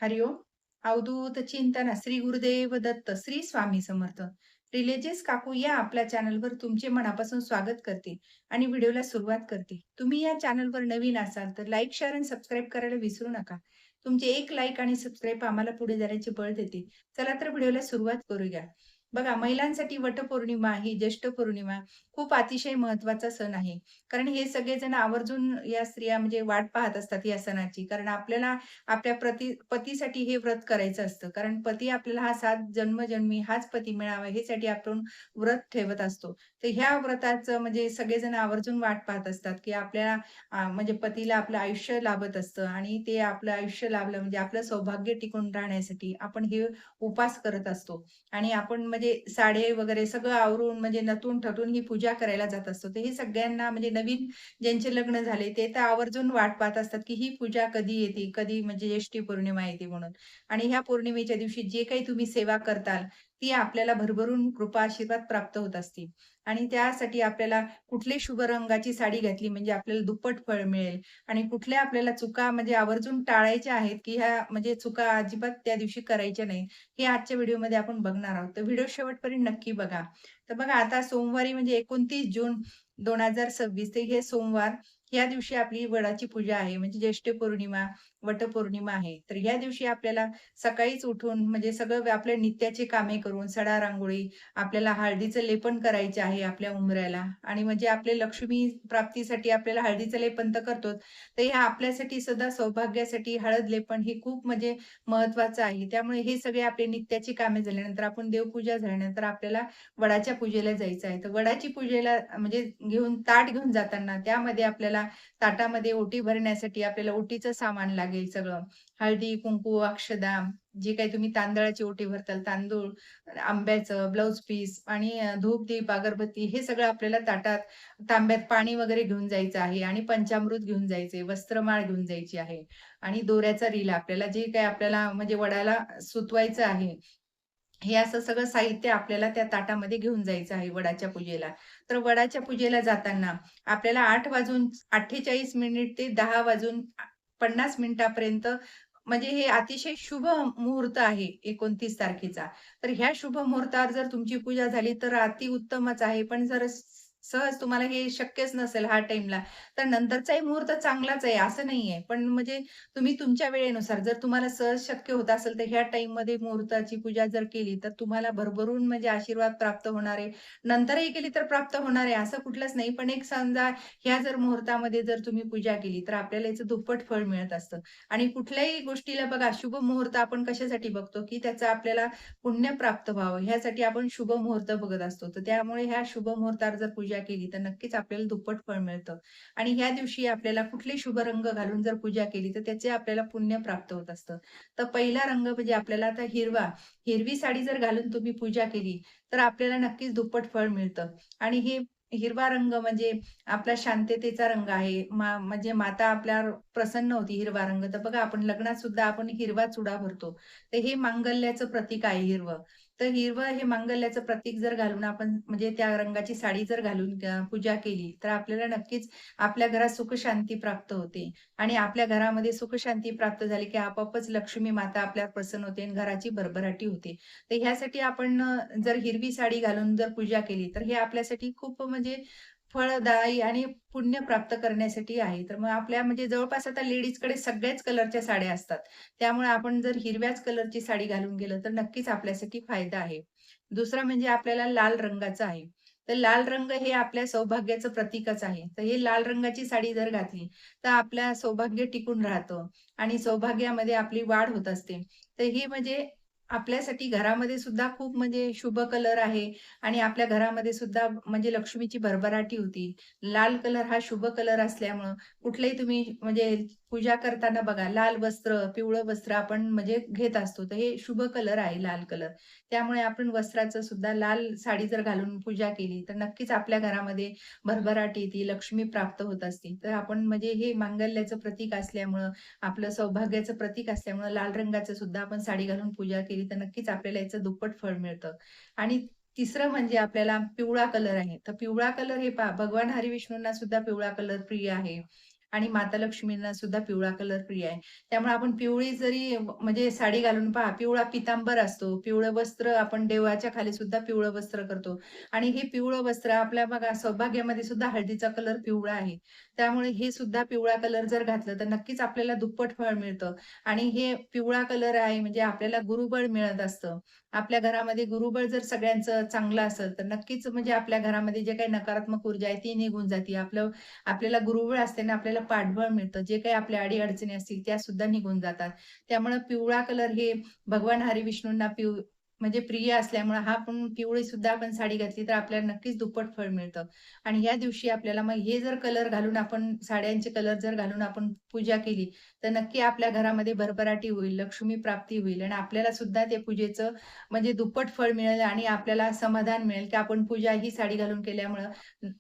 हरिओम. अवधूत चिंतन श्री गुरुदेव दत्त श्री स्वामी समर्थ. रिलीजियस काकू या आपल्या चॅनलवर तुमचे मनापासून स्वागत करते आणि व्हिडिओला सुरुवात करते. तुम्ही या चॅनलवर नवीन असाल तर लाईक, शेअर आणि सबस्क्राईब करायला विसरू नका. तुमचे एक लाईक आणि सबस्क्राईब आम्हाला पुढे जाण्याचे बळ देते. चला तर व्हिडिओला सुरुवात करूया. बघा, महिलांसाठी वटपौर्णिमा ही ज्येष्ठ पौर्णिमा खूप अतिशय महत्त्वाचा सण आहे. कारण हे सगळेजण आवर्जून या स्त्रिया म्हणजे वाट पाहत असतात या सणाची. कारण आपल्याला आपल्या पतीसाठी हे व्रत करायचं असतं. कारण पती आपल्याला हा सात जन्मजन्मी हाच पती मिळावा ह्यासाठी आपण व्रत ठेवत असतो. तर ह्या व्रताचं म्हणजे सगळेजण आवर्जून वाट पाहत असतात, की आपल्याला म्हणजे पतीला आपलं आयुष्य लाभत असतं आणि ते आपलं आयुष्य लाभलं म्हणजे आपलं सौभाग्य टिकून राहण्यासाठी आपण हे उपास करत असतो. आणि आपण म्हणजे साडी वगैरे सगळं आवरून म्हणजे नटून-थटून ही पूजा करायला जात असतो. तर हे सगळ्यांना म्हणजे नवीन ज्यांचे लग्न झाले ते तर आवर्जून वाट पाहत असतात, की ही पूजा कधी येते, कधी म्हणजे ज्येष्ठी पौर्णिमा येते म्हणून. आणि ह्या पौर्णिमेच्या दिवशी जे काही तुम्ही सेवा करताल, ती आपल्याला भरभरून कृपा आशीर्वाद प्राप्त होत असतील. आणि त्यासाठी आपल्याला कुठली शुभ रंगाची साडी घातली म्हणजे आपल्याला दुप्पट फळ मिळेल आणि कुठल्या आपल्याला चुका म्हणजे आवर्जून टाळायच्या आहेत, की ह्या म्हणजे चुका अजिबात त्या दिवशी करायच्या नाही. हे आजच्या व्हिडिओमध्ये आपण बघणार आहोत. तर व्हिडिओ शेवटपर्यंत नक्की बघा. तर बघा, आता सोमवारी म्हणजे 29 जून 2026 ते हे सोमवार, या दिवशी आपली वडाची पूजा आहे. म्हणजे ज्येष्ठ पौर्णिमा, वटपौर्णिमा आहे. तर या दिवशी आपल्याला सकाळीच उठून म्हणजे सगळं आपल्या नित्याची कामे करून सडा रांगोळी, आपल्याला हळदीचं लेपन करायचे आहे आपल्या उंबऱ्याला आणि म्हणजे आपल्या लक्ष्मी प्राप्तीसाठी आपल्याला हळदीचं लेपन तर करतोच. तर हे आपल्यासाठी सुद्धा सौभाग्यासाठी हळद लेपन हे खूप म्हणजे महत्त्वाचं आहे. त्यामुळे हे सगळे आपले नित्याची कामे झाल्यानंतर आपण देवपूजा झाल्यानंतर आपल्याला वडाच्या पूजेला जायचं आहे. तर वडाची पूजेला म्हणजे घेऊन ताट घेऊन जाताना त्यामध्ये आपल्याला ताटामध्ये ओटी भरण्यासाठी आपल्याला ओटीचं सामान लागेल सगळं. हळदी, कुंकू, अक्षदा, जे काही तुम्ही तांदळाची ओटी भरताल, तांदूळ, आंब्याचं, ब्लाउज पीस आणि धूप, दीप, अगरबत्ती हे सगळं आपल्याला ताटात, तांब्यात पाणी वगैरे घेऊन जायचं आहे आणि पंचामृत घेऊन जायचे, वस्त्रमाळ घेऊन जायची आहे आणि दोऱ्याचा रील आपल्याला जे काही आपल्याला म्हणजे वडाला सुतवायचं आहे, हे असं सगळं साहित्य आपल्याला त्या ताटामध्ये घेऊन जायचं आहे वडाच्या पूजेला. तर वडाच्या पूजेला जाताना आपल्याला 8 वाजून 48 मिनिट ते 10 वाजून 50 मिनिटापर्यंत म्हणजे हे अतिशय शुभ मुहूर्त आहे 29 तारखेचा. तर ह्या शुभ मुहूर्तावर जर तुमची पूजा झाली तर अतिउत्तमच आहे. पण जर सहज तुम्हाला हे शक्यच नसेल ह्या टाईमला, तर नंतरचाही मुहूर्त चांगलाच आहे असं नाहीये. पण म्हणजे तुम्ही तुमच्या वेळेनुसार जर तुम्हाला सहज शक्य होत असेल, तर ह्या टाईममध्ये मुहूर्ताची पूजा जर केली, तर तुम्हाला भरभरून म्हणजे आशीर्वाद प्राप्त होणार आहे. नंतरही केली तर प्राप्त होणार आहे, असं कुठलंच नाही. पण एक समजा ह्या जर मुहूर्तामध्ये जर तुम्ही पूजा केली, तर आपल्याला याचं दुप्पट फळ मिळत असतं. आणि कुठल्याही गोष्टीला बघा, शुभ मुहूर्त आपण कशासाठी बघतो, की त्याचं आपल्याला पुण्य प्राप्त व्हावं, ह्यासाठी आपण शुभ मुहूर्त बघत असतो. तर त्यामुळे ह्या शुभ मुहूर्तावर जर पूजा केली, तर नक्कीच आपल्याला दुप्पट फळ मिळतं. आणि ह्या दिवशी आपल्याला कुठले शुभ रंग घालून जर पूजा केली, तर त्याचे आपल्याला पुण्य प्राप्त होत असतं. तर पहिला रंग म्हणजे आपल्याला आता हिरवा. हिरवी साडी जर घालून तुम्ही पूजा केली, तर आपल्याला नक्कीच दुप्पट फळ मिळतं. आणि हे हिरवा रंग म्हणजे आपला शांततेचा रंग आहे. म्हणजे माता आपल्यावर प्रसन्न होती हिरवा रंग. तर बघा, आपण लग्नात सुद्धा आपण हिरवा चुडा भरतो. तर हे मांगल्याचं प्रतीक आहे हिरवं. तर हिरवं हे मांगल्याचं प्रतीक जर घालून आपण म्हणजे त्या रंगाची साडी जर घालून पूजा केली, तर आपल्याला नक्कीच आपल्या घरात सुख-शांती प्राप्त होते आणि आपल्या घरामध्ये सुख-शांती प्राप्त झाली, की आपोआपच लक्ष्मी माता आपल्यावर प्रसन्न होते आणि घराची भरभराटी होते. तर ह्यासाठी आपण जर हिरवी साडी घालून जर पूजा केली, तर हे आपल्यासाठी खूप म्हणजे फळदायी आणि पुण्य प्राप्त करण्यासाठी आहे. तर मग आपल्या म्हणजे जवळपास आता लेडीजकडे सगळ्याच कलरच्या साड्या असतात. त्यामुळे आपण जर हिरव्याच कलरची साडी घालून गेलं, तर नक्कीच आपल्यासाठी फायदा आहे. दुसरा म्हणजे आपल्याला लाल रंगाचा आहे. तर लाल रंग हे आपल्या सौभाग्याचं प्रतीकच आहे. तर हे लाल रंगाची साडी जर घातली, तर आपलं सौभाग्य टिकून राहतं आणि सौभाग्यामध्ये आपली वाढ होत असते. तर ही म्हणजे आपल्यासाठी घरामध्ये सुद्धा खूप म्हणजे शुभ कलर आहे आणि आपल्या घरामध्ये सुद्धा म्हणजे लक्ष्मीची भरभराटी होती. लाल कलर हा शुभ कलर असल्यामुळं कुठलेही तुम्ही म्हणजे पूजा करताना बघा, लाल वस्त्र, पिवळं वस्त्र आपण म्हणजे घेत असतो. तर हे शुभ कलर आहे लाल कलर. त्यामुळे आपण वस्त्राचं सुद्धा लाल साडी जर घालून पूजा केली, तर नक्कीच आपल्या घरामध्ये भरभराट येते, लक्ष्मी प्राप्त होत असते. तर आपण म्हणजे हे मांगल्याचं प्रतीक असल्यामुळं, आपलं सौभाग्याचं प्रतीक असल्यामुळं लाल रंगाचं सुद्धा आपण साडी घालून पूजा केली, तर नक्कीच आपल्याला याचं दुप्पट फळ मिळतं. आणि तिसरं म्हणजे आपल्याला पिवळा कलर आहे. तर पिवळा कलर हे पहा, भगवान हरिविष्णूंना सुद्धा पिवळा कलर प्रिय आहे. आणि माता लक्ष्मींना सुद्धा पिवळा कलर प्रिय आहे. त्यामुळे आपण पिवळी जरी म्हणजे साडी घालून पहा, पिवळा पितांबर असतो, पिवळं वस्त्र आपण देवाच्या खाली सुद्धा पिवळं वस्त्र करतो आणि हे पिवळं वस्त्र आपल्या बघा सौभाग्यामध्ये सुद्धा हळदीचा कलर पिवळा आहे. त्यामुळे हे सुद्धा पिवळा कलर जर घातलं तर नक्कीच आपल्याला दुप्पट फळ मिळतं आणि हे पिवळा कलर आहे म्हणजे आपल्याला गुरुबळ मिळत असतं. आपल्या घरामध्ये गुरुबळ जर सगळ्यांचं चांगलं असेल, तर नक्कीच म्हणजे आपल्या घरामध्ये जे काही नकारात्मक ऊर्जा आहे ती निघून जाते. आपल्याला गुरुबळ असते ना, आपल्याला पाठबळ मिळतं. जे काही आपल्या अडी-अडचणी असतील त्या सुद्धा निघून जातात. त्यामुळे पिवळा कलर हे भगवान हरिविष्णूंना म्हणजे प्रिय असल्यामुळे हा पण पिवळी सुद्धा आपण साडी घातली तर आपल्याला नक्कीच दुप्पट फळ मिळतं. आणि या दिवशी आपल्याला मग हे जर कलर घालून आपण साड्यांचे कलर जर घालून आपण पूजा केली, तर नक्की आपल्या घरामध्ये भरभराटी होईल, लक्ष्मी प्राप्ती होईल आणि आपल्याला सुद्धा ते पूजेचं म्हणजे दुप्पट फळ मिळेल आणि आपल्याला समाधान मिळेल, की आपण पूजा ही साडी घालून केल्यामुळं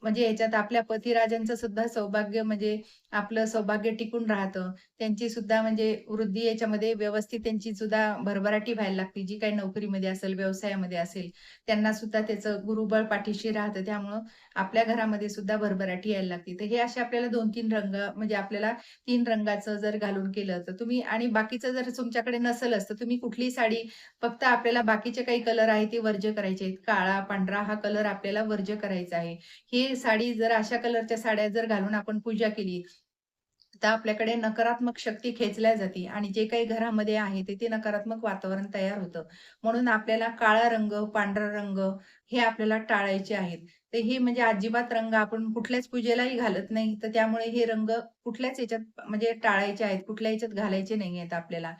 म्हणजे ह्याच्यात आपल्या पतिराजांचं सुद्धा सौभाग्य म्हणजे आपलं सौभाग्य टिकून राहतं. त्यांची सुद्धा म्हणजे वृद्धी याच्यामध्ये व्यवस्थित त्यांची सुद्धा भरभराटी व्हायला लागते. जी काही नोकरीमध्ये असेल, व्यवसायामध्ये असेल, त्यांना सुद्धा त्याचं गुरुबळ पाठीशी राहतं. त्यामुळं आपल्या घरामध्ये सुद्धा भरभराटी यायला लागते. तर हे असे आपल्याला 2-3 रंग म्हणजे आपल्याला 3 रंगाचं जर घालून केलं, तर तुम्ही आणि बाकीचं जर तुमच्याकडे नसेलच, तर तुम्ही कुठलीही साडी फक्त आपल्याला बाकीचे काही कलर आहेत ते वर्ज्य करायचे आहेत. काळा, पांढरा हा कलर आपल्याला वर्ज्य करायचा आहे. ही साडी जर अशा कलरच्या साड्या जर घालून आपण पूजा केली, तर आपल्याकडे नकारात्मक शक्ती खेचल्या जाते आणि जे काही घरामध्ये आहे ते नकारात्मक वातावरण तयार होतं. म्हणून आपल्याला काळा रंग, पांढरा रंग हे आपल्याला टाळायचे आहेत. तर हे म्हणजे अजिबात रंग आपण कुठल्याच पूजेलाही घालत नाही. तर त्यामुळे हे रंग कुठल्याच ह्याच्यात म्हणजे टाळायचे आहेत. कुठल्या ह्याच्यात घालायचे नाहीयेत आपल्याला.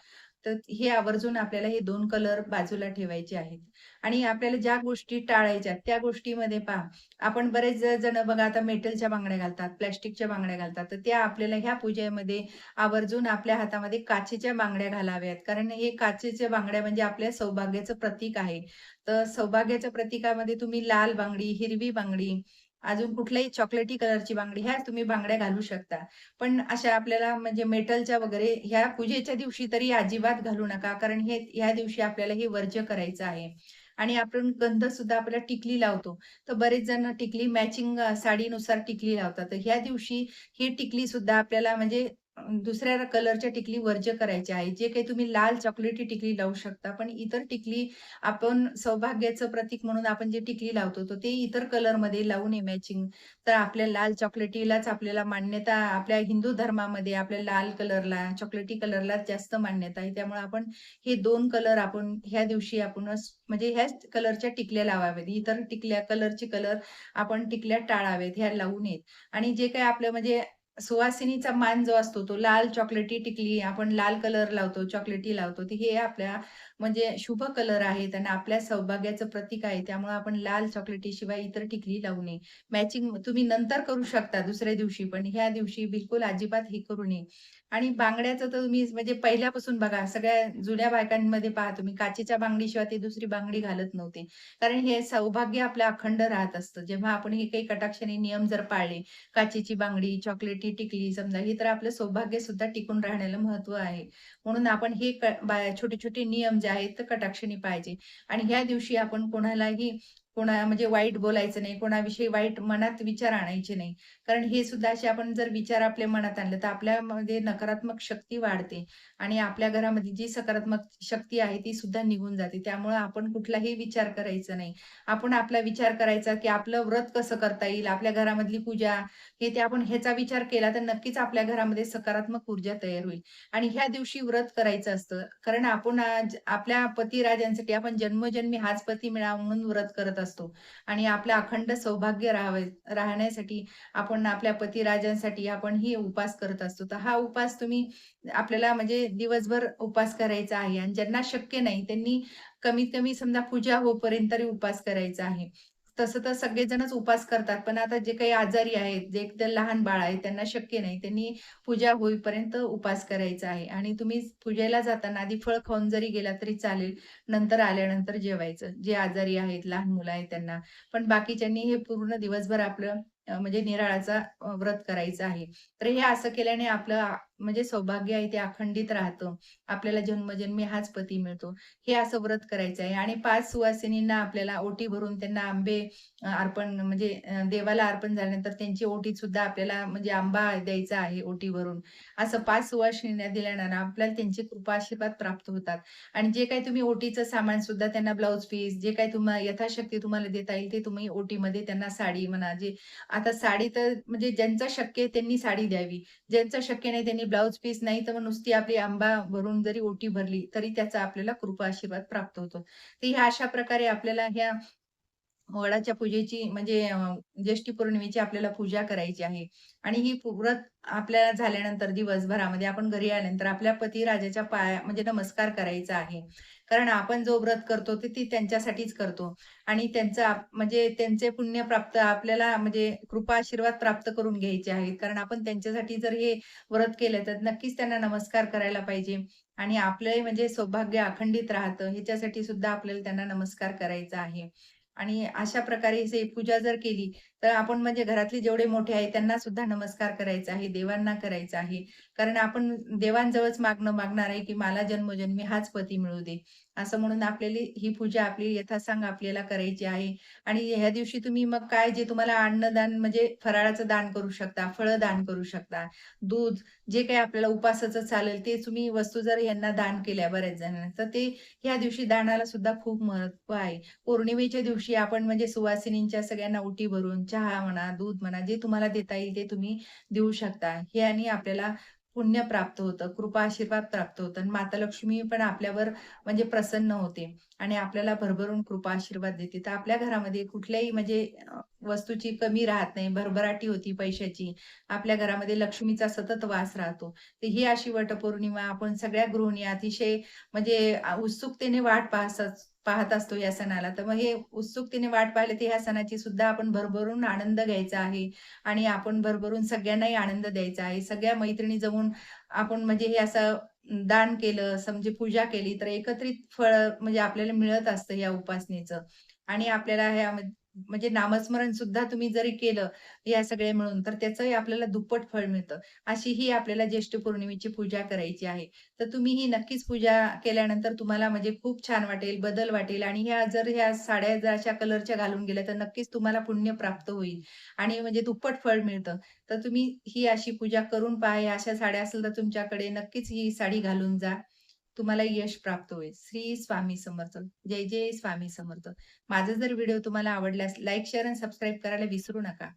तर हे आवर्जून आपल्याला हे 2 कलर बाजूला ठेवायचे आहेत. आणि आपल्याला ज्या गोष्टी टाळायच्या त्या गोष्टीमध्ये पहा, आपण बरेच जण बघा आता मेटलच्या बांगड्या घालतात, प्लास्टिकच्या बांगड्या घालतात. तर त्या आपल्याला ह्या पूजेमध्ये आवर्जून आपल्या हातामध्ये काचेच्या बांगड्या घालाव्यात. कारण हे काचेच्या बांगड्या म्हणजे आपल्या सौभाग्याचं प्रतीक आहे. तर सौभाग्याच्या प्रतीकामध्ये तुम्ही लाल बांगडी, हिरवी बांगडी, अजून कुठल्याही चॉकलेटी कलरची बांगडी ह्या तुम्ही बांगड्या घालू शकता. पण अशा आपल्याला म्हणजे मेटलच्या वगैरे ह्या पूजेच्या दिवशी तरी अजिबात घालू नका. कारण हे ह्या दिवशी आपल्याला हे वर्ज्य करायचं आहे. आणि आपण गंध सुद्धा आपल्याला टिकली लावतो. तर बरेच जण टिकली मॅचिंग साडीनुसार टिकली लावतात. तर ह्या दिवशी ही टिकली सुद्धा आपल्याला म्हणजे दुसऱ्या कलरच्या टिकली वर्ज्य करायच्या आहे. जे काही तुम्ही लाल चॉकलेटी टिकली लावू शकता. पण इतर टिकली आपण सौभाग्याचं प्रतीक म्हणून आपण जे टिकली लावतो, तर ते इतर कलरमध्ये लावू नये मॅचिंग. तर आपल्या लाल चॉकलेटीलाच आपल्याला मान्यता आपल्या हिंदू धर्मामध्ये आपल्या लाल कलरला, चॉकलेटी कलरलाच जास्त मान्यता आहे. त्यामुळे आपण हे 2 कलर आपण ह्या दिवशी आपणच म्हणजे ह्याच कलरच्या टिकल्या लावाव्यात. इतर टिकल्या कलरचे कलर आपण टिकल्या टाळावेत, ह्या लावू नयेत. आणि जे काही आपलं म्हणजे सुवासिनीचा मान जो असतो, तो लाल चॉकलेटी टिकली आपण लाल कलर लावतो, चॉकलेटी लावतो. तर हे आपल्या म्हणजे शुभ कलर आहेत आणि आपल्या सौभाग्याचं प्रतीक आहे. त्यामुळे आपण लाल चॉकलेटी शिवाय इतर टिकली लावू नये. मॅचिंग तुम्ही नंतर करू शकता दुसऱ्या दिवशी, पण ह्या दिवशी बिलकुल अजिबात हे करू नये. आणि बांगड्याचं तर तुम्ही म्हणजे पहिल्यापासून बघा सगळ्या जुन्या बायकांमध्ये पहा तुम्ही काचेच्या बांगडीशिवाय ती दुसरी बांगडी घालत नव्हते. कारण हे सौभाग्य आपलं अखंड राहत असतं. जेव्हा आपण हे काही कटाक्षाने नियम जर पाळले, काचेची बांगडी, चॉकलेटी टिकली समजा ही तर आपलं सौभाग्य सुद्धा टिकून राहण्याला महत्त्व आहे. म्हणून आपण हे छोटे-छोटे नियम जे आहेत ते कटाक्षाने पाळायचे. आणि ह्या दिवशी आपण कोणालाही म्हणजे वाईट बोलायचं नाही, कोणाविषयी वाईट मनात विचार आणायचे नाही. कारण हे सुद्धा असे आपण जर विचार आपल्या मनात आणले, तर आपल्यामध्ये नकारात्मक शक्ती वाढते आणि आपल्या घरामध्ये जी सकारात्मक शक्ती आहे, ती सुद्धा निघून जाते. त्यामुळे आपण कुठलाही विचार करायचा नाही. आपण आपला विचार करायचा, की आपलं व्रत कसं करता येईल, आपल्या घरामधली पूजा, हे ते आपण ह्याचा विचार केला, तर नक्कीच आपल्या घरामध्ये सकारात्मक ऊर्जा तयार होईल. आणि ह्या दिवशी व्रत करायचं असतं. कारण आपण आपल्या पतिराजांसाठी आपण जन्मोजन्मी हाच पती मिळावा म्हणून व्रत करत असतो आणि आपलं अखंड सौभाग्य राहण्यासाठी आपण आपल्या पतिराजांसाठी आपण ही उपास करत असतो. तर हा उपास तुम्ही आपल्याला म्हणजे दिवसभर उपास करायचा आहे आणि ज्यांना शक्य नाही त्यांनी कमीत कमी समजा पूजा होईपर्यंत तरी उपास करायचा आहे. तसं तर सगळेजणच उपास करतात. पण आता जे काही आजारी आहेत, जे एकदम लहान बाळ आहे, त्यांना शक्य नाही. त्यांनी पूजा होईपर्यंत उपास करायचा आहे आणि तुम्ही पूजेला जाताना आधी फळ खाऊन जरी गेला तरी चालेल. नंतर आल्यानंतर जेवायचं. जे आजारी आहेत, लहान मुलं आहेत त्यांना. पण बाकीच्यांनी हे पूर्ण दिवसभर आपलं म्हणजे निराळाचा व्रत करायचं आहे. तर हे असं केल्याने आपलं म्हणजे सौभाग्य आहे ते अखंडित राहतं. आपल्याला जन्मजन्मी हाच पती मिळतो. हे असं व्रत करायचं आहे आणि 5 सुवासिनींना आपल्याला ओटी भरून त्यांना आंबे अर्पण म्हणजे देवाला अर्पण झाल्यानंतर त्यांची ओटीत सुद्धा आपल्याला म्हणजे आंबा द्यायचा आहे ओटी भरून. असं 5 सुवासिनींना दिल्यानं आपल्याला त्यांचे कृपा आशीर्वाद प्राप्त होतात. आणि जे काही तुम्ही ओटीचं सामान सुद्धा त्यांना ब्लाउज पीस जे काही यथाशक्ती तुम्हाला देता येईल ते तुम्ही ओटीमध्ये त्यांना साडी म्हणा, जे आता साडी तर म्हणजे ज्यांचं शक्य आहे त्यांनी साडी द्यावी. ज्यांचं शक्य नाही त्यांनी ब्लाउज पीस नाही तर मग नुसती आपली आंबा भरून जरी ओटी भरली, तरी त्याचा आपल्याला कृपा आशीर्वाद प्राप्त होतो. तर ह्या अशा प्रकारे आपल्याला ह्या वडाच्या पूजेची म्हणजे ज्येष्ठी पौर्णिमेची आपल्याला पूजा करायची आहे. आणि ही व्रत आपल्याला झाल्यानंतर दिवसभरामध्ये आपण घरी आल्यानंतर आपल्या पतिराजाच्या पाया म्हणजे नमस्कार करायचा आहे. कारण आपण जो व्रत करतो ते ती त्यांच्यासाठीच करतो आणि म्हणजे त्यांचे पुण्य प्राप्त आपल्याला म्हणजे कृपा आशीर्वाद प्राप्त करून घ्यायचे आहेत. कारण आपण त्यांच्यासाठी जर हे व्रत केलं तर नक्कीच त्यांना नमस्कार करायला पाहिजे आणि आपलंही म्हणजे सौभाग्य अखंडित राहतं ह्याच्यासाठी सुद्धा आपल्याला त्यांना नमस्कार करायचा आहे. आणि अशा प्रकारे पूजा जर केली, तर आपण म्हणजे घरातले जेवढे मोठे आहेत त्यांना सुद्धा नमस्कार करायचा आहे, देवांना करायचा आहे. कारण आपण देवांजवळच मागणार आहे, की मला जन्मोजन्मी हाच पती मिळू दे. असं म्हणून आपल्याला ही पूजा आपली यथासांग आपल्याला करायची आहे. आणि ह्या दिवशी तुम्ही मग काय जे तुम्हाला अन्नदान म्हणजे फराळाचं दान करू शकता, फळं दान करू शकता, दूध जे काही आपल्याला उपासाचं चालेल ते तुम्ही वस्तू जर यांना दान केल्या बऱ्याच जणांना, तर ते ह्या दिवशी दानाला सुद्धा खूप महत्त्व आहे. पौर्णिमेच्या दिवशी आपण म्हणजे सुवासिनींच्या सगळ्यांना ओटी भरून चहा म्हणा, दूध म्हणा, जे तुम्हाला देता येईल ते तुम्ही देऊ शकता. ह्यानी आपल्याला पुण्य प्राप्त होतं, कृपा आशीर्वाद प्राप्त होतं आणि माता लक्ष्मी पण आपल्यावर म्हणजे प्रसन्न होते आणि आपल्याला भरभरून कृपा आशीर्वाद देते. तर आपल्या घरामध्ये कुठल्याही म्हणजे वस्तूची कमी राहत नाही, भरभराटी होती पैशाची. आपल्या घरामध्ये लक्ष्मीचा सतत वास राहतो. तर ही अशी वटपौर्णिमा आपण सगळ्या गृहिणी अतिशय म्हणजे उत्सुकतेने वाट पाहत असतो या सणाला. तर मग हे उत्सुकतेने वाट पाहिली तर ह्या सणाची सुद्धा आपण भरभरून आनंद घ्यायचा आहे आणि आपण भरभरून सगळ्यांनाही आनंद द्यायचा आहे. सगळ्या मैत्रिणी जमून आपण म्हणजे हे असं दान केलं, असं म्हणजे पूजा केली तर एकत्रित फळ म्हणजे आपल्याला मिळत असतं या उपासनेचं आणि आपल्याला म्हणजे नामस्मरण सुद्धा तुम्ही जरी केलं, या सगळे मिळून, तर त्याचंही आपल्याला दुप्पट फळ मिळतं. अशी ही आपल्याला ज्येष्ठ पौर्णिमेची पूजा करायची आहे. तर तुम्ही ही नक्कीच पूजा केल्यानंतर तुम्हाला म्हणजे खूप छान वाटेल, बदल वाटेल आणि ह्या साड्या जर अशा कलरच्या घालून गेल्या, तर नक्कीच तुम्हाला पुण्य प्राप्त होईल आणि म्हणजे दुप्पट फळ मिळतं. तर तुम्ही ही अशी पूजा करून पहा. ह्या अशा साड्या असेल तर तुमच्याकडे नक्कीच ही साडी घालून जा. तुम्हाला यश प्राप्त होईल. श्री स्वामी समर्थ. जय जय स्वामी समर्थ. माझा जर व्हिडिओ तुम्हाला आवडल्यास लाईक, शेअर आणि सबस्क्राईब करायला विसरू नका.